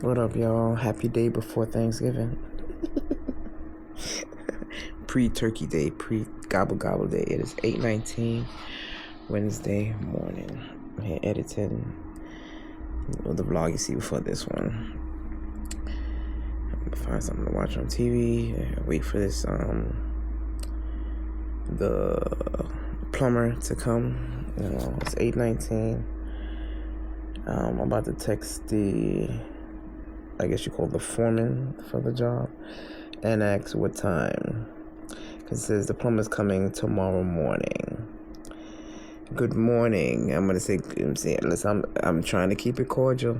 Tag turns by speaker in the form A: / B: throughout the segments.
A: What up, y'all? Happy day before Thanksgiving. Pre-turkey day, pre-gobble gobble day. It is 8:19 Wednesday morning. I'm here editing the vlog you see before this one. I'm gonna find something to watch on TV. Wait for this the plumber to come. It's 8:19. I'm about to text I guess you call the foreman for the job and ask what time. Because it says the plumber's coming tomorrow morning. Good morning. I'm trying to keep it cordial.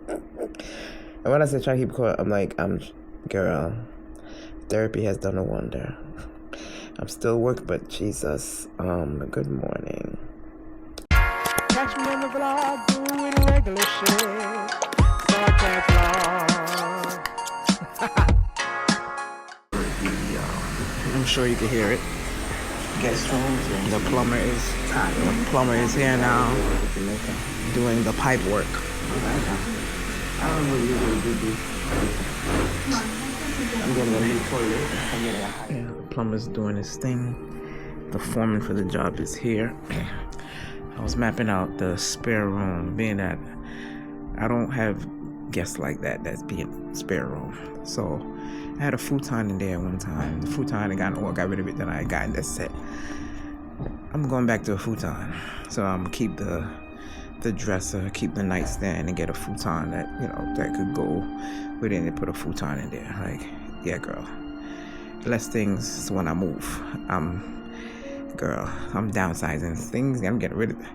A: And when I say try to keep it cordial, I'm like, girl, therapy has done a wonder. I'm still working, but Jesus, good morning.
B: Catch me in the vlog doing regular shit. Sarcasm vlog.
A: I'm sure you can hear it. The plumber is here now doing the pipe work. The plumber's doing his thing. The foreman for the job is here. I was mapping out the spare room, being that I don't have guests like that's being spare room. So I had a futon in there one time. The futon, I got rid of it, then I got in that set. I'm going back to a futon. So I'm gonna keep the dresser, keep the nightstand, and get a futon that could go with it and put a futon in there. Like, yeah, girl. Less things when I move. I'm downsizing things. I'm getting rid of it.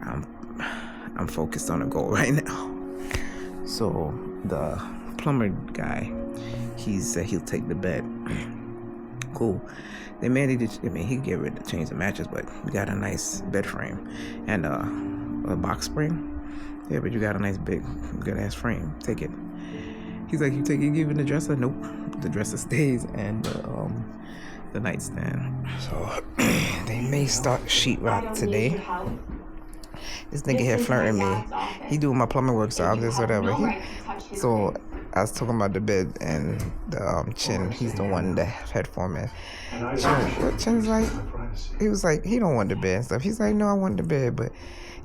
A: I'm focused on a goal right now. So the plumber guy, he said he'll take the bed. Cool. They he get rid of change the mattress, but we got a nice bed frame and a box spring. Yeah, but you got a nice big good ass frame. Take it. He's like, you give it the dresser? Nope. The dresser stays and the nightstand. So they may start sheetrock today. This nigga here flirting me. He doing my plumbing work, so I'm just whatever. So I was talking about the bed and the Chin. He's the one that head foreman. Chin's like, he was like, he don't want the bed and stuff. He's like, no, I want the bed, but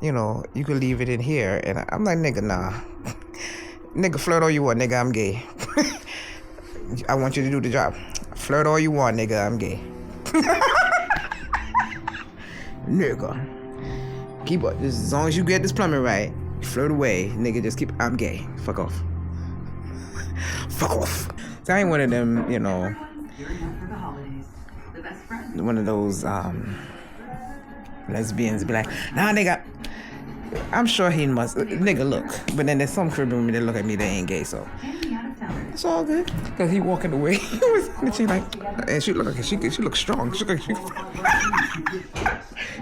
A: you could leave it in here. And I'm like, nigga, nah. Nigga, flirt all you want, nigga, I'm gay. I want you to do the job. Flirt all you want, nigga, I'm gay. Nigga. Keep up. As long as you get this plumbing right, flirt away, nigga, just keep, I'm gay. Fuck off. Fuck off. So I ain't one of them, one of those lesbians be like, nah, nigga. I'm sure he must, nigga, look. But then there's some cribbing women that look at me, they ain't gay, so it's all good. Cause he walking away, and she like, and she look like she looks strong. She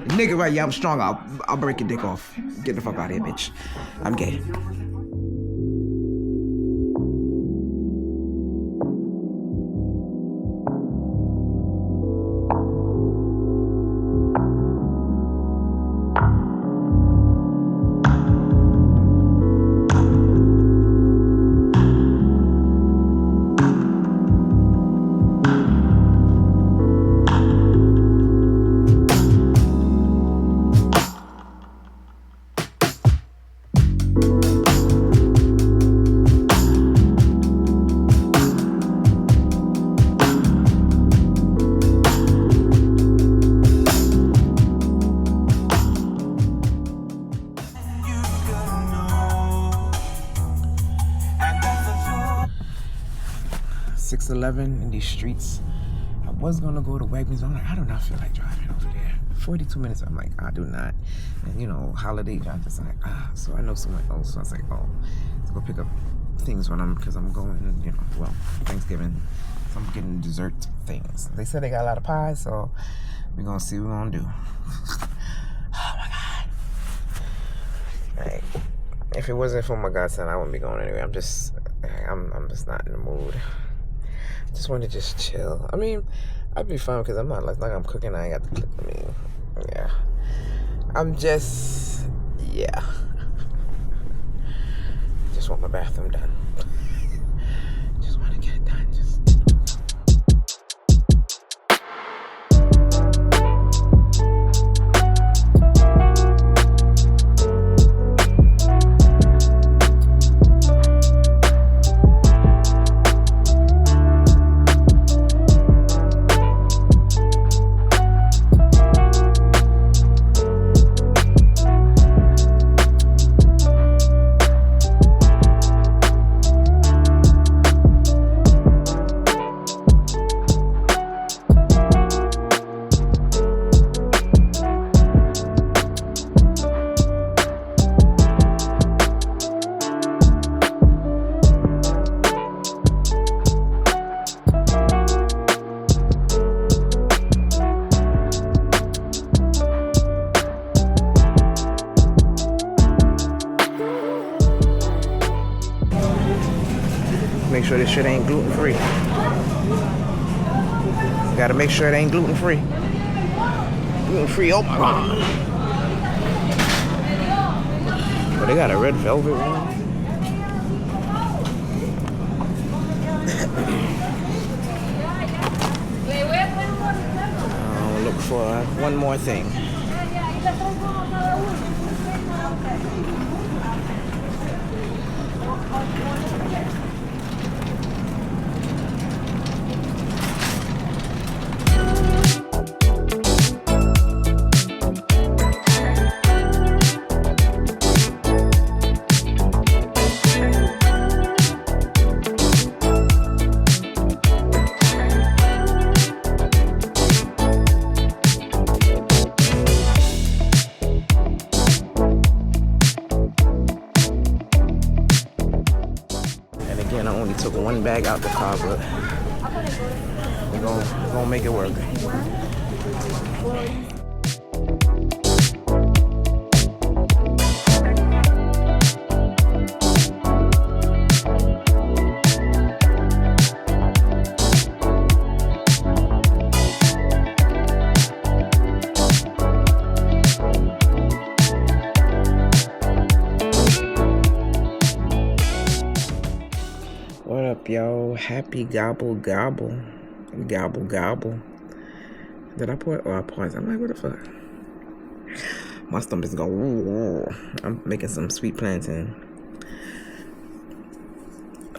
A: nigga, right? Yeah, I'm strong. I'll break your dick off. Get the fuck out of here, bitch. I'm gay. in these streets. I was gonna go to Wegmans, but I'm like, I do not feel like driving over there. 42 minutes, I'm like, I do not. And holiday drive, it's like, so I know someone else. So I was like, let's go pick up things because I'm going, Thanksgiving. So I'm getting dessert things. They said they got a lot of pies, so we're gonna see what we're gonna do. Oh my God. Like, if it wasn't for my godson, I wouldn't be going anywhere. I'm just not in the mood. Just want to just chill. I mean, I'd be fine because I'm not like I'm cooking. I ain't got to cook. I mean, yeah. I'm just, yeah. bathroom done. Just want to get it done. Just. Make sure this shit ain't gluten free. Gotta make sure it ain't gluten free. Gluten free, oh my god. But they got a red velvet one. I'll look for one more thing. And I only took one bag out the car, but we're gonna make it work. What up, y'all? Happy gobble gobble. Gobble gobble. Did I put? Oh, I paused. I'm like, what the fuck? My stomach's going. I'm making some sweet plantain.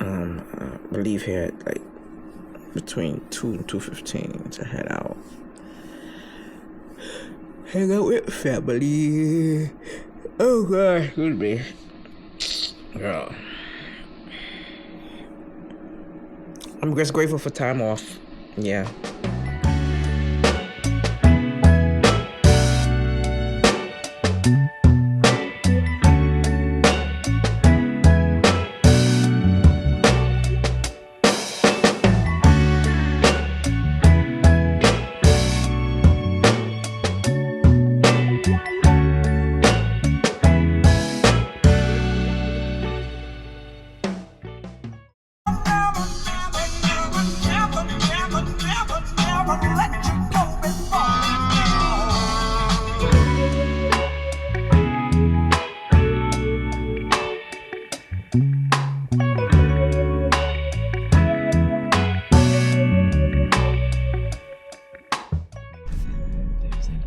A: I leave here at like between 2 and 2:15 to head out. Hang out with family. Oh gosh, excuse me. Girl. I'm just grateful for time off. Yeah.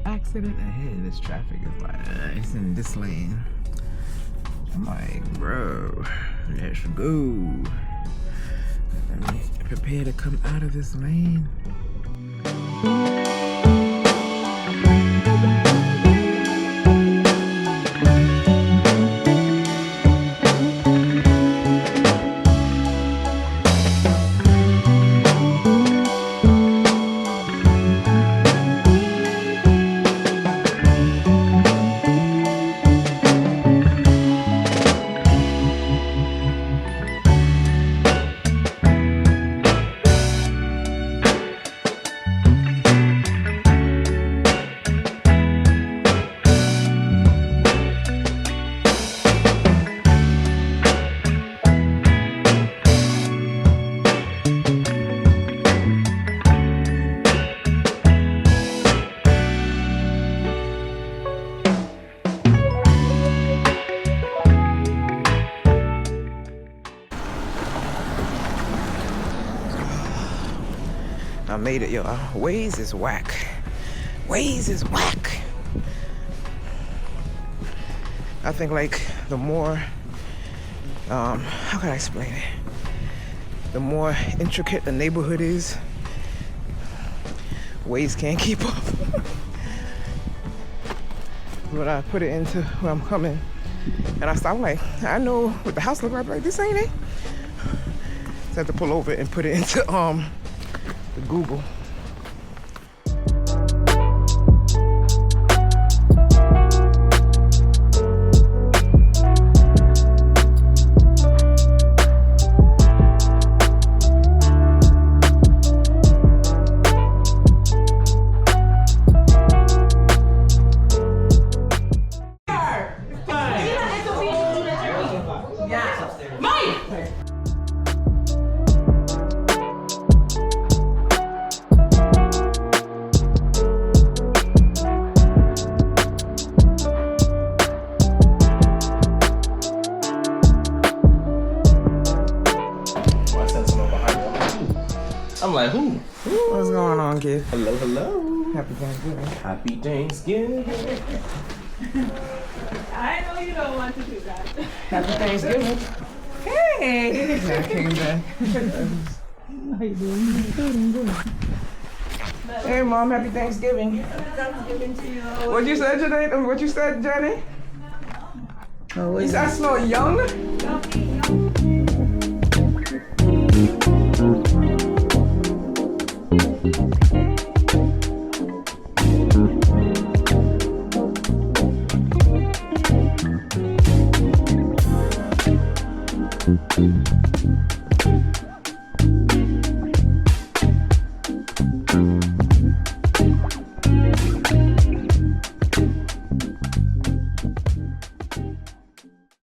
A: Accident ahead. This traffic is like it's in this lane. I'm like, bro, let's go. Let me prepare to come out of this lane. I made it, yo. Waze is whack. Waze is whack. I think like the more, how can I explain it? The more intricate the neighborhood is, Waze can't keep up. But I put it into where I'm coming, and I stopped like, I know what the house look like this ain't it? So I had to pull over and put it into the Google.
C: I'm like, who?
A: What's going on, kid?
C: Hello, hello.
A: Happy Thanksgiving.
C: Happy Thanksgiving.
D: I know you don't want to do that.
A: Happy Thanksgiving. Hey! I came back.
D: How you doing?
A: Hey, Mom, happy Thanksgiving.
D: Thanksgiving to you.
A: What you said, Jenny? What you said, Jenny?
D: Oh,
A: You said I smell young?